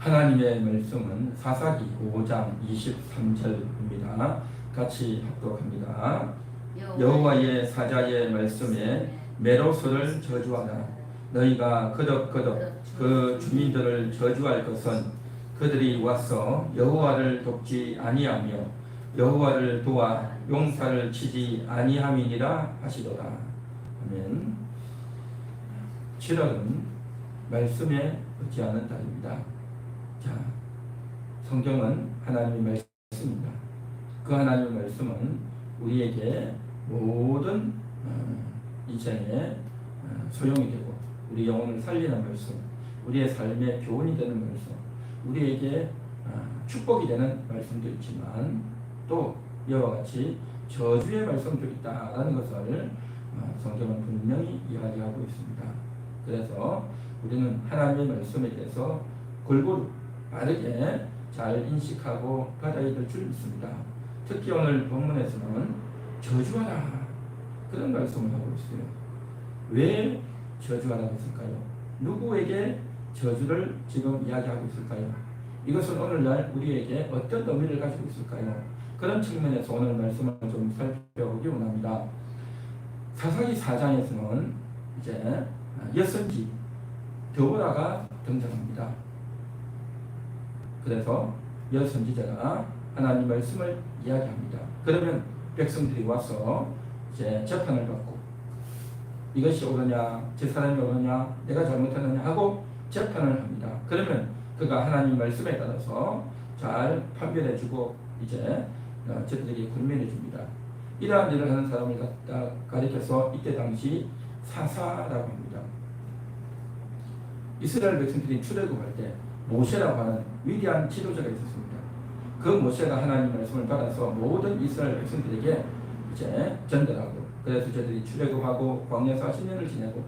하나님의 말씀은 사사기 5장 23절입니다. 같이 합독합니다. 여호와의 사자의 말씀에 메로스를 저주하라. 너희가 거듭거듭 그 주민들을 저주할 것은 그들이 와서 여호와를 돕지 아니하며 여호와를 도와 용사를 치지 아니함이니라 하시도다. 아멘. 7월은 말씀에 얻지 않은 달입니다. 자, 성경은 하나님의 말씀입니다. 그 하나님의 말씀은 우리에게 모든 인생에 소용이 되고 우리 영혼을 살리는 말씀, 우리의 삶의 교훈이 되는 말씀, 우리에게 축복이 되는 말씀도 있지만 또 이와 같이 저주의 말씀도 있다라는 것을 성경은 분명히 이야기하고 있습니다. 그래서 우리는 하나님의 말씀에 대해서 골고루 빠르게 잘 인식하고 받아야 될 줄 믿습니다. 특히 오늘 본문에서는 저주하라 그런 말씀을 하고 있어요. 왜 저주하라고 했을까요? 누구에게 저주를 지금 이야기하고 있을까요? 이것은 오늘날 우리에게 어떤 의미를 가지고 있을까요? 그런 측면에서 오늘 말씀을 좀 살펴보기 원합니다. 사사기 4장에서는 이제 여선지 드보라가 등장합니다. 그래서 여선지자가 하나님 말씀을 이야기합니다. 그러면 백성들이 와서 이제 재판을 받고 이것이 옳으냐, 제 사람이 옳으냐, 내가 잘못했느냐 하고 재판을 합니다. 그러면 그가 하나님 말씀에 따라서 잘 판별해주고 이제 저들에게 권면해줍니다. 이러한 일을 하는 사람을 갖다 가리켜서 이때 당시 사사라고 합니다. 이스라엘 백성들이 출애굽할 때 모세라고 하는 위대한 지도자가 있었습니다. 그 모세가 하나님 말씀을 받아서 모든 이스라엘 백성들에게 이제 전달하고 그래서 저들이 출애굽하고 광야에서 40년을 지내고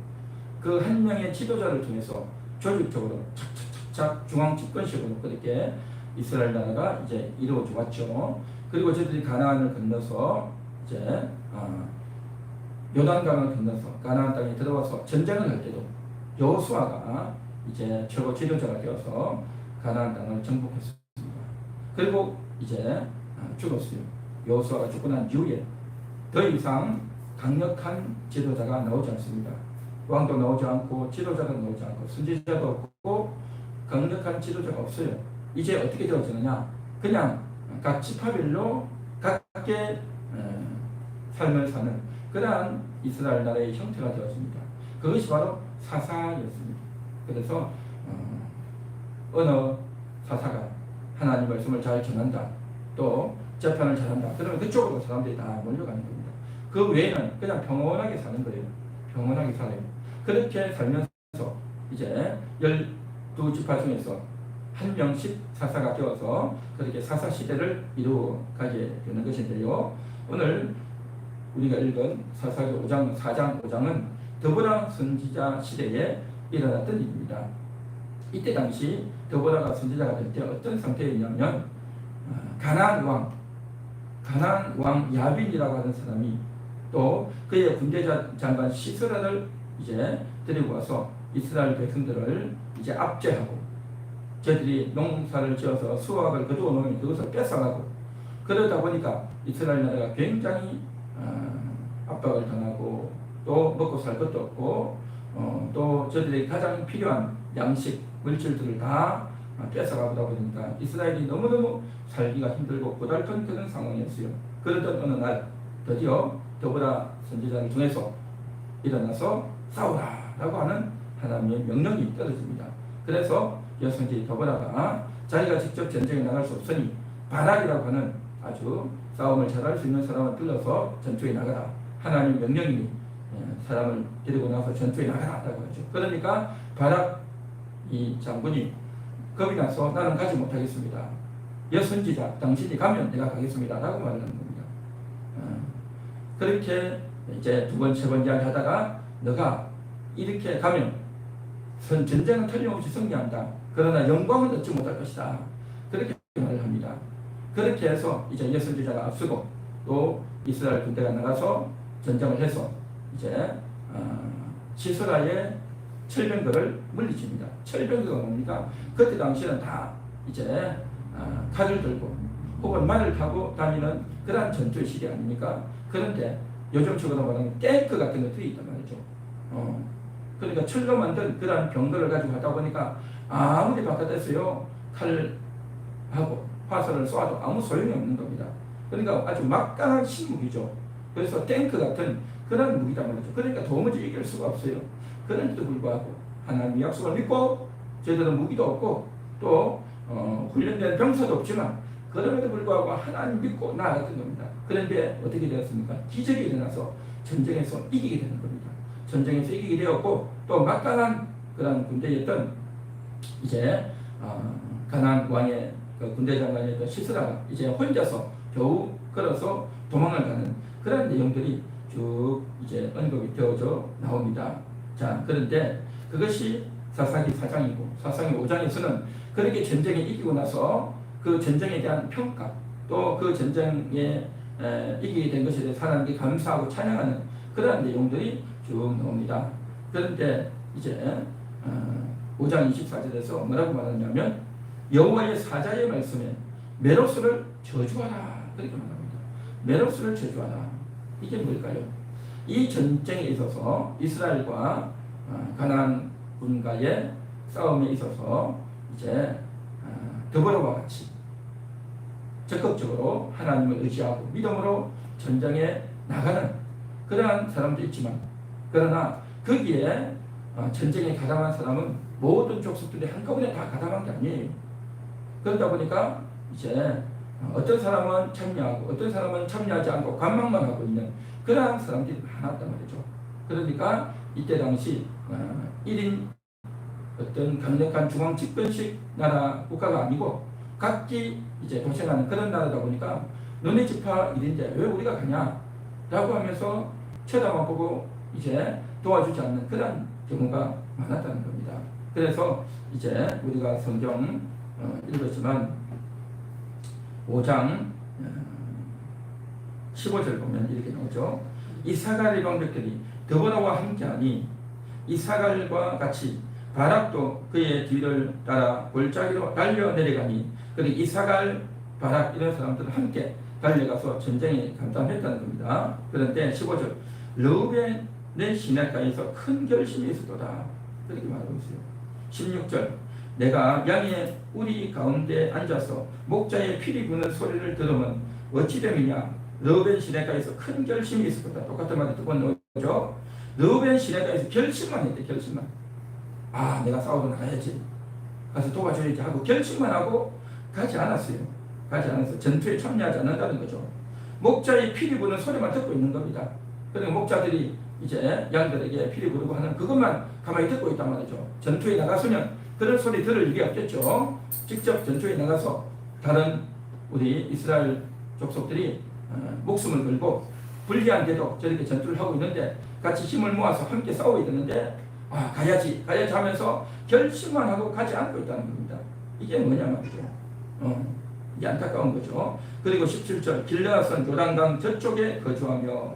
그 한 명의 지도자를 통해서 조직적으로 착착착착 중앙 집권식으로 그렇게 이스라엘 나라가 이제 이루어져 왔죠. 그리고 저들이 가나안을 건너서 이제 요단강을 건너서 가나안 땅에 들어와서 전쟁을 할 때도 여호수아가 이제 최고 지도자가 되어서 가나안 땅을 정복했습니다. 그리고 이제 죽었어요. 여호수아가 죽고 난 이후에 더 이상 강력한 지도자가 나오지 않습니다. 왕도 나오지 않고 지도자도 나오지 않고 선지자도 없고 강력한 지도자가 없어요. 이제 어떻게 되어지느냐? 그냥 각 지파별로 각각의 삶을 사는 그러한 이스라엘 나라의 형태가 되었습니다. 그것이 바로 사사였습니다. 그래서 어느 사사가 하나님 말씀을 잘 전한다, 또 재판을 잘한다, 그러면 그쪽으로 사람들이 다 몰려가는 겁니다. 그 외에는 그냥 평온하게 사는 거예요. 평온하게 살아요. 그렇게 살면서 이제 12지파 중에서 한 명씩 사사가 되어서 그렇게 사사 시대를 이루어가게 되는 것인데요. 오늘 우리가 읽은 사사기 5장, 4장, 5장은 드보라 선지자 시대에 일어났던 일입니다. 이때 당시 드보라가 선지자가 될 때 어떤 상태였냐면 가나안 왕 야빈이라고 하는 사람이 또 그의 군대 장관 시스라를 이제 데리고 와서 이스라엘 백성들을 이제 압제하고 저들이 농사를 지어서 수확을 거두어 놓으면 그것을 뺏어가고 그러다 보니까 이스라엘 나라가 굉장히 압박을 당하고 또 먹고 살 것도 없고 또 저들이 가장 필요한 양식 물질들을 다 뺏어가다 보니까 이스라엘이 너무너무 살기가 힘들고 고달픈 그런 상황이었어요. 그러던 어느 날 드디어 드보라 선지자를 통해서 일어나서 싸우라라고 하는 하나님의 명령이 떨어집니다. 그래서 여선지 드보라가 자기가 직접 전쟁에 나갈 수 없으니 바락이라고 하는 아주 싸움을 잘할 수 있는 사람을 불러서 전투에 나가라. 하나님 명령이니 사람을 데리고 나서 전투에 나가라라고 하죠. 그러니까 바락 이 장군이 겁이 나서 나는 가지 못하겠습니다. 여선지자 당신이 가면 내가 가겠습니다 라고 말하는 겁니다. 그렇게 이제 두 번, 세 번 이야기하다가 너가 이렇게 가면 전쟁은 틀림없이 승리한다. 그러나 영광은 얻지 못할 것이다. 그렇게 말을 합니다. 그렇게 해서 이제 여선지자가 앞서고 또 이스라엘 군대가 나가서 전쟁을 해서 이제 시스라의 철병거를 물리칩니다. 철병거가 뭡니까? 그때 당시에는 다 이제 칼을 들고 혹은 말을 타고 다니는 그러한 전투의 시대 아닙니까? 그런데 요즘식으로 말하면 탱크 같은 것들이 있단 말이죠. 그러니까 철로 만든 그러한 병거를 가지고 하다 보니까 아무리 바깥에서요 칼하고 화살을 쏘아도 아무 소용이 없는 겁니다. 그러니까 아주 막강한 신무기죠. 그래서 탱크 같은 그런 무기단 말이죠. 그러니까 도무지 이길 수가 없어요. 그런데도 불구하고 하나님의 약속을 믿고 저희들은 무기도 없고 또 훈련된 병사도 없지만 그럼에도 불구하고 하나님 믿고 나아갔던 겁니다. 그런데 어떻게 되었습니까? 기적이 일어나서 전쟁에서 이기게 되는 겁니다. 전쟁에서 이기게 되었고 또 막강한 그런 군대였던 이제 가나안 왕의 그 군대 장관이었던 시스라가 이제 혼자서 겨우 걸어서 도망을 가는 그런 내용들이 쭉 이제 언급이 되어져 나옵니다. 자, 그런데 그것이 사사기 4장이고 사사기 5장에서는 그렇게 전쟁에 이기고 나서 그 전쟁에 대한 평가 또 그 전쟁에 이기게 된 것에 대해 하나님께 감사하고 찬양하는 그런 내용들이 쭉 나옵니다. 그런데 이제 5장 24절에서 뭐라고 말하냐면 여호와의 사자의 말씀에 메로스를 저주하라 그렇게 말합니다. 메로스를 저주하라. 이게 뭘까요? 이 전쟁에 있어서 이스라엘과 가나안 군과의 싸움에 있어서 이제 더불어와 같이 적극적으로 하나님을 의지하고 믿음으로 전쟁에 나가는 그러한 사람도 있지만 그러나 거기에 전쟁에 가담한 사람은 모든 족속들이 한꺼번에 다 가담한 게 아니에요. 그러다 보니까 이제 어떤 사람은 참여하고 어떤 사람은 참여하지 않고 관망만 하고 있는 그러한 사람들이 많았단 말이죠. 그러니까 이때 당시 1인 어떤 강력한 중앙 집권식 나라 국가가 아니고 각기 이제 도생하는 그런 나라다 보니까 너네 지파 일인데 왜 우리가 가냐 라고 하면서 쳐다만 보고 이제 도와주지 않는 그런 경우가 많았다는 겁니다. 그래서 이제 우리가 성경 읽었지만 5장 15절 보면 이렇게 나오죠. 이사갈 방백들이 더불어와 함께하니 이사갈과 같이 바락도 그의 뒤를 따라 골짜기로 달려 내려가니 그리고 이사갈 바락 이런 사람들은 함께 달려가서 전쟁에 감당했다는 겁니다. 그런데 15절 르우벤의 시내가에서 큰 결심이 있었도다 그렇게 말하고 있어요. 16절 내가 양의 우리 가운데 앉아서 목자의 피리 부는 소리를 들으면 어찌 됨이냐 르우벤 시내가에서 큰 결심이 있었도다. 똑같은 말이 두 번 나오죠. 르우벤 시내가에서 결심만 했대. 결심만. 내가 싸우러 나가야지 가서 도와줘야지 하고 결심만 하고 가지 않았어요. 가지 않아서 전투에 참여하지 않는다는 거죠. 목자의 피리 부는 소리만 듣고 있는 겁니다. 그러니까 목자들이 이제 양들에게 피리 부르고 하는 그것만 가만히 듣고 있단 말이죠. 전투에 나가서는 그런 소리 들을 일이 없겠죠. 직접 전투에 나가서 다른 우리 이스라엘 족속들이 목숨을 걸고 불리한데도 저렇게 전투를 하고 있는데 같이 힘을 모아서 함께 싸워야 되는데 가야지 하면서 결심만 하고 가지 않고 있다는 겁니다. 이게 뭐냐 말이죠. 이게 안타까운 거죠. 그리고 17절 길르앗은 요단강 저쪽에 거주하며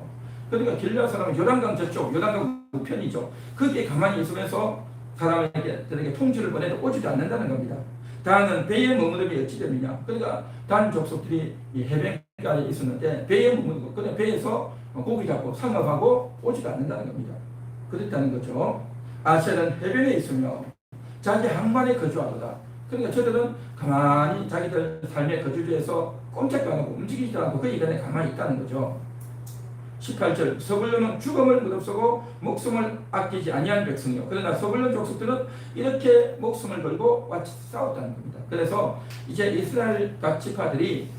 그러니까 길르앗 사람은 요단강 저쪽 요단강 우편이죠. 거기에 가만히 있으면서 사람에게 통치를 보내도 오지도 않는다는 겁니다. 단은 배에 머무름이 어찌 됨이냐. 그러니까 단 족속들이 이 해변가에 있었는데 배에 머무르고 그냥 배에서 고기 잡고 상업하고 오지도 않는다는 겁니다. 그렇다는 거죠. 아셀은 해변에 있으며 자기 항만에 거주하도다. 그러니까 저들은 가만히 자기들 삶의 거주지에서 꼼짝도 안 하고 움직이지도 않고 그 이간에 가만히 있다는 거죠. 18절 서불론은 죽음을 무릅쓰고 목숨을 아끼지 아니한 백성이요. 그러나 서불론 족속들은 이렇게 목숨을 걸고 같이 싸웠다는 겁니다. 그래서 이제 이스라엘 각 지파들이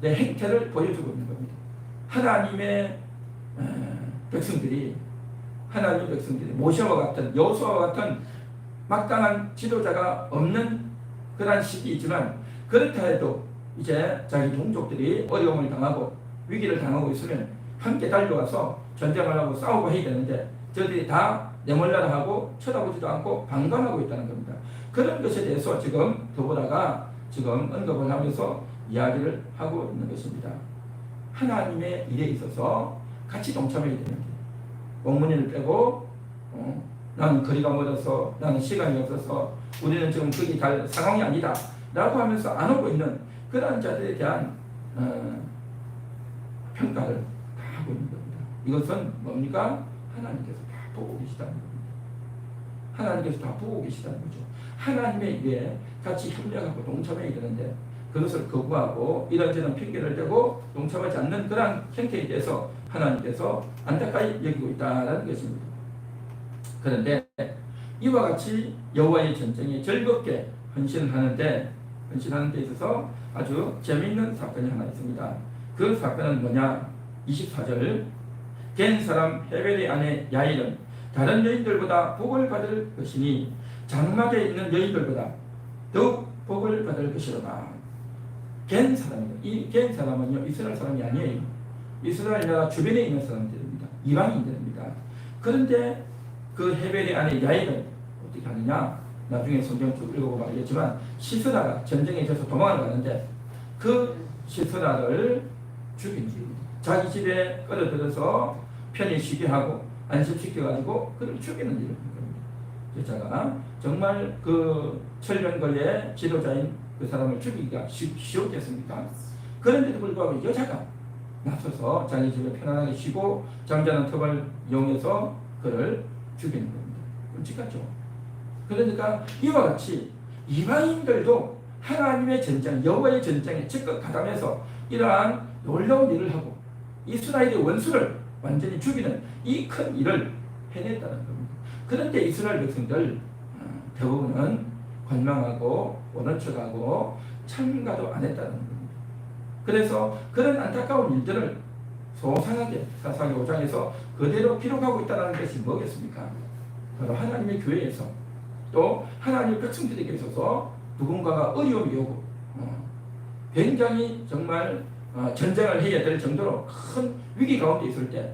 내 행태를 보여주고 있는 겁니다. 하나님의 백성들이 모세와 같은 여호수아와 같은 막강한 지도자가 없는 그러한 시기이지만 그렇다 해도 이제 자기 동족들이 어려움을 당하고 위기를 당하고 있으면 함께 달려와서 전쟁을 하고 싸우고 해야 되는데 저들이 다 내몰라라 하고 쳐다보지도 않고 방관하고 있다는 겁니다. 그런 것에 대해서 지금 더보라가 지금 언급을 하면서 이야기를 하고 있는 것입니다. 하나님의 일에 있어서 같이 동참해야 되는 게 목문인을 빼고 나는 거리가 멀어서, 나는 시간이 없어서, 우리는 지금 거기 갈 상황이 아니다 라고 하면서 안 오고 있는 그러한 자들에 대한 평가를 다 하고 있는 겁니다. 이것은 뭡니까? 하나님께서 다 보고 계시다는 겁니다. 하나님께서 다 보고 계시다는 거죠. 하나님의 일에 같이 협력하고 동참해야 되는데 그것을 거부하고 이런저런 핑계를 대고 동참하지 않는 그러한 형태에 대해서 하나님께서 안타까이 여기고 있다는 것입니다. 그런데 이와 같이 여호와의 전쟁에 즐겁게 헌신하는 데 있어서 아주 재미있는 사건이 하나 있습니다. 그 사건은 뭐냐? 24절 겐 사람 헤벨의 아내 야일은 다른 여인들보다 복을 받을 것이니 장막에 있는 여인들보다 더욱 복을 받을 것이로다. 겐 사람입니다. 이 겐 사람은요 이스라엘 사람이 아니에요. 이스라엘 나라 주변에 있는 사람들입니다. 이방인들입니다. 그런데 그 헤벨의 아내 야일은 어떻게 하느냐? 나중에 성경 쭉 읽어보면 알겠지만 시스라가 전쟁에 져서 도망을 가는데 그 시스라를 죽인 겁니다. 자기 집에 끌어들여서 편히 쉬게 하고 안심시켜가지고 그를 죽이는 일을 한 겁니다. 여자가 정말 그 철병거의 지도자인 그 사람을 죽이기가 쉬웠겠습니까? 그런데도 불구하고 여자가 나서서 자기 집에 편안하게 쉬고 잠자는 틈을 이용해서 그를 죽이는 겁니다. 끔찍하죠. 그러니까 이와 같이 이방인들도 하나님의 전쟁, 여호와의 전쟁에 적극 가담해서 이러한 놀라운 일을 하고 이스라엘의 원수를 완전히 죽이는 이 큰 일을 해냈다는 겁니다. 그런데 이스라엘 백성들 대부분은 관망하고 원한 척하고 참가도 안 했다는 겁니다. 그래서 그런 안타까운 일들을 소상하게 사사기 5장에서 그대로 기록하고 있다는 것이 뭐겠습니까? 바로 하나님의 교회에서 또 하나님의 백성들에게 있어서 누군가가 어려움이 오고 굉장히 정말 전쟁을 해야 될 정도로 큰 위기 가운데 있을 때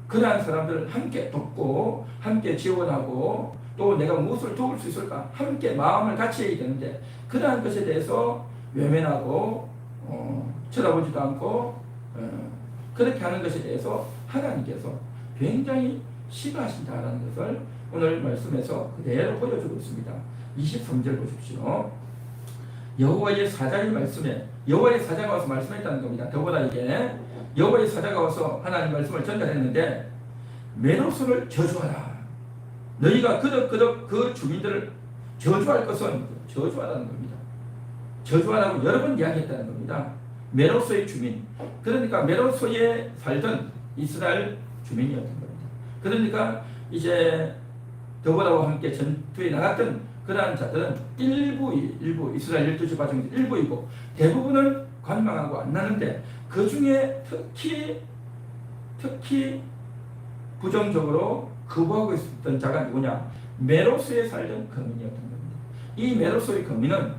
그러한 사람들을 함께 돕고 함께 지원하고 또 내가 무엇을 도울 수 있을까 함께 마음을 같이 해야 되는데 그러한 것에 대해서 외면하고 쳐다보지도 않고 그렇게 하는 것에 대해서 하나님께서 굉장히 싫어하신다라는 것을 오늘 말씀에서 그대로 보여주고 있습니다. 23절 보십시오. 여호와의 사자의 말씀에 여호와의 사자가 와서 말씀했다는 겁니다. 더보다 이게 여호와의 사자가 와서 하나님 말씀을 전달했는데 메로스를 저주하라. 너희가 그덕그덕 그 주민들을 저주할 것은 저주하라는 겁니다. 저주하라고 여러 번 이야기했다는 겁니다. 메로스의 주민, 그러니까 메로스에 살던 이스라엘 주민이었던 겁니다. 그러니까 이제 더보라와 함께 전투에 나갔던 그러한 자들은 일부 이스라엘 12지파 중에 일부이고 대부분은 관망하고 안 나는데 그 중에 특히 부정적으로 거부하고 있었던 자가 누구냐? 메로스에 살던 거민이었던 겁니다. 이 메로스의 거민은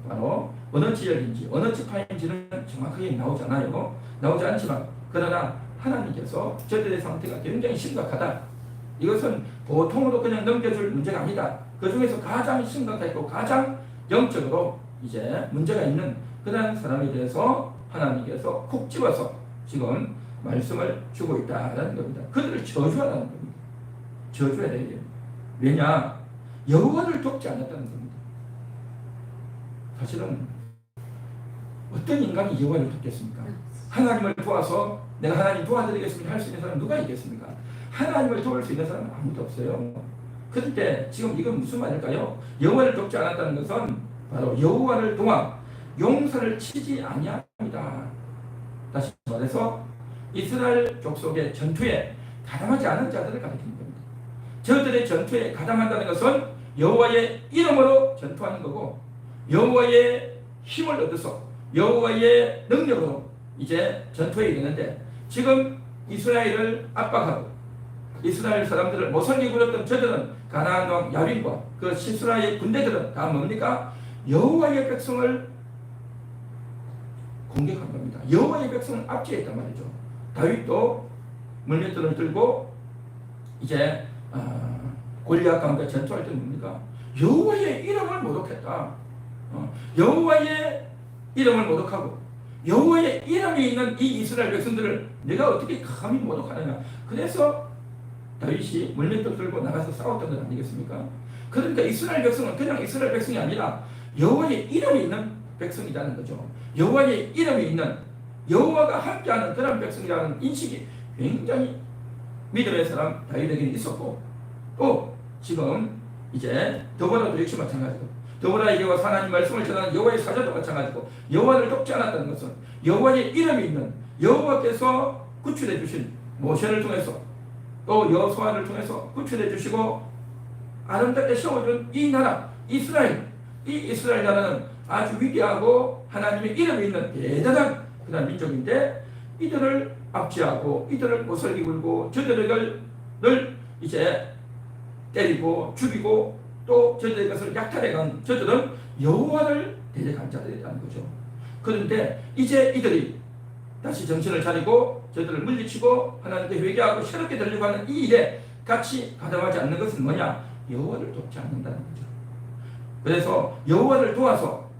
바로 어느 지역인지 어느 지파인지는 정확하게 나오지 않지만 그러나 하나님께서 저들의 상태가 굉장히 심각하다. 이것은 보통으로 그냥 넘겨줄 문제가 아니다. 그 중에서 가장 심각하고 가장 영적으로 이제 문제가 있는 그런 사람에 대해서 하나님께서 콕 집어서 지금 말씀을 주고 있다는 겁니다. 그들을 저주하라는 겁니다. 저주해야 돼요. 왜냐? 여호와를 돕지 않았다는 겁니다. 사실은 어떤 인간이 여호와를 돕겠습니까? 하나님을 도와서 내가 하나님 도와드리겠습니다 할 수 있는 사람은 누가 있겠습니까? 하나님을 도울 수 있는 사람은 아무도 없어요. 그런데 지금 이건 무슨 말일까요? 여호와를 돕지 않았다는 것은 바로 여호와를 도와 용서를 치지 아니합니다. 다시 말해서 이스라엘 족속의 전투에 가담하지 않은 자들을 가리키는 겁니다. 저들의 전투에 가담한다는 것은 여호와의 이름으로 전투하는 거고 여호와의 힘을 얻어서 여호와의 능력으로 이제 전투에 이르는데 지금 이스라엘을 압박하고 이스라엘 사람들을 모성이 부렸던 저들은 가나안 왕 야빈과 그 시스라의 군대들은 다 뭡니까? 여호와의 백성을 공격한 겁니다. 여호와의 백성을 압제했단 말이죠. 다윗도 물맷돌을 들고 이제 골리앗과 함께 전투할 때는 뭡니까? 여호와의 이름을 모독했다. 여호와의 이름을 모독하고 여호와의 이름이 있는 이 이스라엘 백성들을 내가 어떻게 감히 모독하느냐. 그래서 다윗이 물맷돌 들고 나가서 싸웠던 건 아니겠습니까? 그러니까 이스라엘 백성은 그냥 이스라엘 백성이 아니라 여호와의 이름이 있는 백성이라는 거죠. 여호와의 이름이 있는, 여호와가 함께하는 그런 백성이라는 인식이 굉장히 믿음의 사람 다윗에게는 있었고, 또 지금 이제 더보라도 역시 마찬가지고, 더보라에게 와서 하나님 말씀을 전하는 여호와의 사자도 마찬가지고, 여호와를 돕지 않았다는 것은 여호와의 이름이 있는, 여호와께서 구출해 주신 모세를 통해서 또 여호수아를 통해서 구출해 주시고 아름답게 세워준 이 나라 이스라엘, 이 이스라엘 나라는 아주 위대하고 하나님의 이름이 있는 대단한 그런 민족인데, 이들을 압제하고 이들을 못살게 굴고 저들을 이제 때리고 죽이고 또 저들의 것을 약탈해간 저들은 여호와를 대적한 자들이라는 거죠. 그런데 이제 이들이 다시 정신을 차리고 저들을 물리치고 하나님께 회개하고 새롭게 되려고 하는 이 일에 같이 가담하지 않는 것은 뭐냐? 여호와를 돕지 않는다는 거죠. 그래서 여호와를 도와서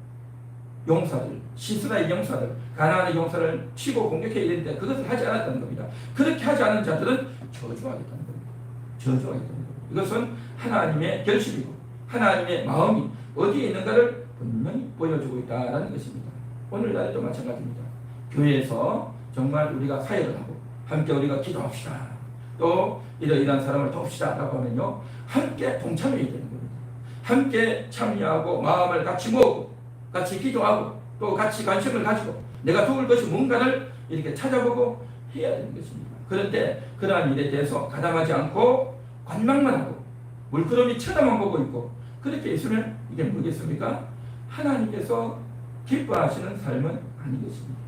용사들, 시스라의 용사들, 가나안의 용사를 치고 공격해야 되는데 그것을 하지 않았다는 겁니다. 그렇게 하지 않은 자들은 저주하겠다는 겁니다. 저주하겠다는 겁니다. 이것은 하나님의 결심이고 하나님의 마음이 어디에 있는가를 분명히 보여주고 있다는 것입니다. 오늘날도 마찬가지입니다. 교회에서 정말 우리가 사역을 하고 함께 우리가 기도합시다, 또 이러이러한 사람을 돕시다 라고 하면요, 함께 동참해야 되는 겁니다. 함께 참여하고 마음을 같이 모으고 같이 기도하고 또 같이 관심을 가지고 내가 도울 것이 뭔가를 이렇게 찾아보고 해야 되는 것입니다. 그런데 그러한 일에 대해서 가담하지 않고 관망만 하고 물끄러미 쳐다만 보고 있고 그렇게 있으면 이게 뭐겠습니까? 하나님께서 기뻐하시는 삶은 아닌 것입니다.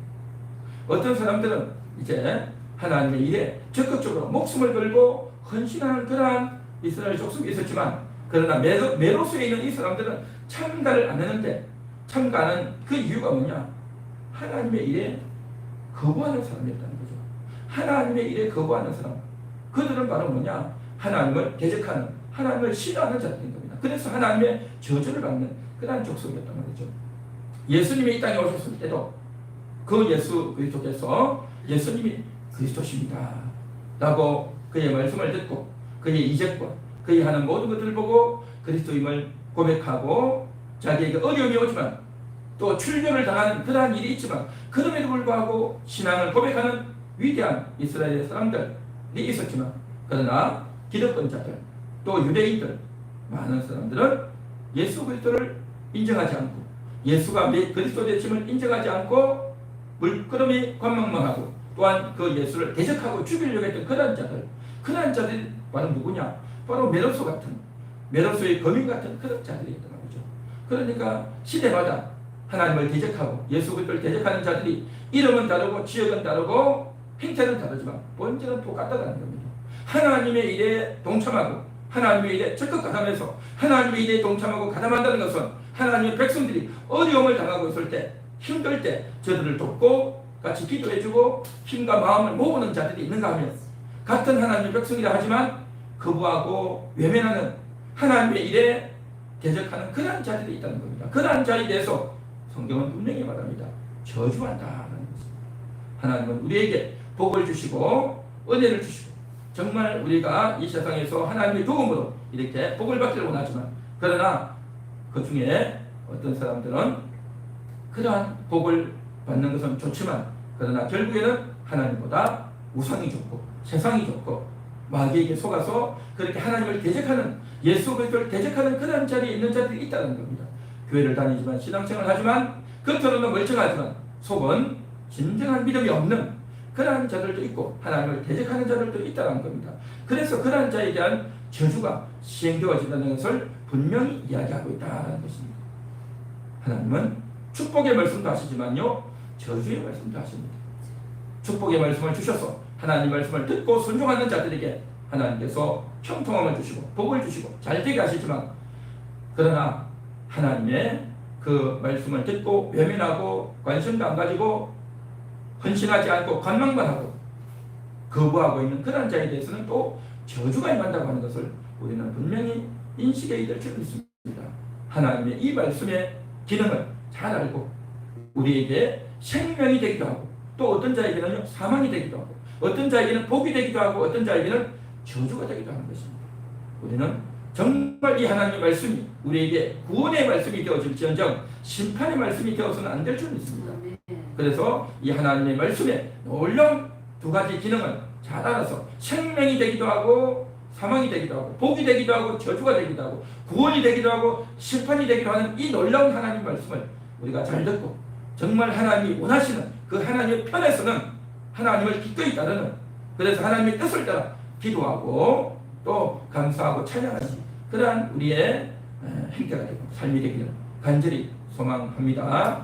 어떤 사람들은 이제 하나님의 일에 적극적으로 목숨을 걸고 헌신하는 그러한 이스라엘 족속이 있었지만, 그러나 메로스에 있는 이 사람들은 참가를 안 하는데, 참가하는 그 이유가 뭐냐? 하나님의 일에 거부하는 사람이었다는 거죠. 하나님의 일에 거부하는 사람, 그들은 바로 뭐냐? 하나님을 대적하는, 하나님을 싫어하는 자들인 겁니다. 그래서 하나님의 저주를 받는 그러한 족속이었단 말이죠. 예수님이 이 땅에 오셨을 때도 그 예수 그리스도께서 예수님이 그리스도십니다 라고 그의 말씀을 듣고 그의 이적과 그의 하는 모든 것들을 보고 그리스도임을 고백하고 자기에게 어려움이 오지만 또 출교를 당하는 그러한 일이 있지만 그럼에도 불구하고 신앙을 고백하는 위대한 이스라엘의 사람들이 있었지만, 그러나 기득권자들 또 유대인들 많은 사람들은 예수 그리스도를 인정하지 않고 예수가 그리스도 되심을 인정하지 않고 물끄러미 관망만 하고 또한 그 예수를 대적하고 죽이려고 했던 그러한 자들이 바로 누구냐? 바로 메로스 같은, 메로스의 거민 같은 그런 자들이었던 거죠. 그러니까 시대마다 하나님을 대적하고 예수 그리스도를 대적하는 자들이 이름은 다르고 지역은 다르고 행태는 다르지만 본질은 똑같다는 겁니다. 하나님의 일에 동참하고 하나님의 일에 적극 가담해서 하나님의 일에 동참하고 가담한다는 것은 하나님의 백성들이 어려움을 당하고 있을 때, 힘들 때 저들을 돕고 같이 기도해주고 힘과 마음을 모으는 자들이 있는가 하면, 같은 하나님의 백성이라 하지만 거부하고 외면하는 하나님의 일에 대적하는 그러한 자들이 있다는 겁니다. 그러한 자에 대해서 성경은 분명히 말합니다. 저주한다는 것입니다. 하나님은 우리에게 복을 주시고 은혜를 주시고 정말 우리가 이 세상에서 하나님의 도움으로 이렇게 복을 받기를 원하지만, 그러나 그 중에 어떤 사람들은 그러한 복을 받는 것은 좋지만 그러나 결국에는 하나님보다 우상이 좋고 세상이 좋고 마귀에게 속아서 그렇게 하나님을 대적하는, 예수 그리스도를 대적하는 그런 자리에 있는 자들이 있다는 겁니다. 교회를 다니지만 신앙생활을 하지만 겉으로는 멀쩡하지만 속은 진정한 믿음이 없는 그러한 자들도 있고 하나님을 대적하는 자들도 있다는 겁니다. 그래서 그러한 자에 대한 저주가 시행되어진다는 것을 분명히 이야기하고 있다는 것입니다. 하나님은 축복의 말씀도 하시지만요, 저주의 말씀도 하십니다. 축복의 말씀을 주셔서 하나님 말씀을 듣고 순종하는 자들에게 하나님께서 형통함을 주시고 복을 주시고 잘되게 하시지만, 그러나 하나님의 그 말씀을 듣고 외면하고 관심도 안 가지고 헌신하지 않고 관망만 하고 거부하고 있는 그런 자에 대해서는 또 저주가 임한다고 하는 것을 우리는 분명히 인식해야 될 필요가 있습니다. 하나님의 이 말씀의 기능을 잘 알고 우리에게 생명이 되기도 하고 또 어떤 자에게는 사망이 되기도 하고 어떤 자에게는 복이 되기도 하고 어떤 자에게는 저주가 되기도 하는 것입니다. 우리는 정말 이 하나님의 말씀이 우리에게 구원의 말씀이 되어질지언정 심판의 말씀이 되어서는 안 될 줄 믿습니다. 그래서 이 하나님의 말씀에 놀라운 두 가지 기능을 잘 알아서 생명이 되기도 하고 사망이 되기도 하고 복이 되기도 하고 저주가 되기도 하고 구원이 되기도 하고 심판이 되기도 하는 이 놀라운 하나님 말씀을 우리가 잘 듣고 정말 하나님이 원하시는 그 하나님의 편에서는 하나님을 기꺼이 따르는, 그래서 하나님의 뜻을 따라 기도하고 또 감사하고 찬양하는 그러한 우리의 행태가 되고 삶이 되기를 간절히 소망합니다.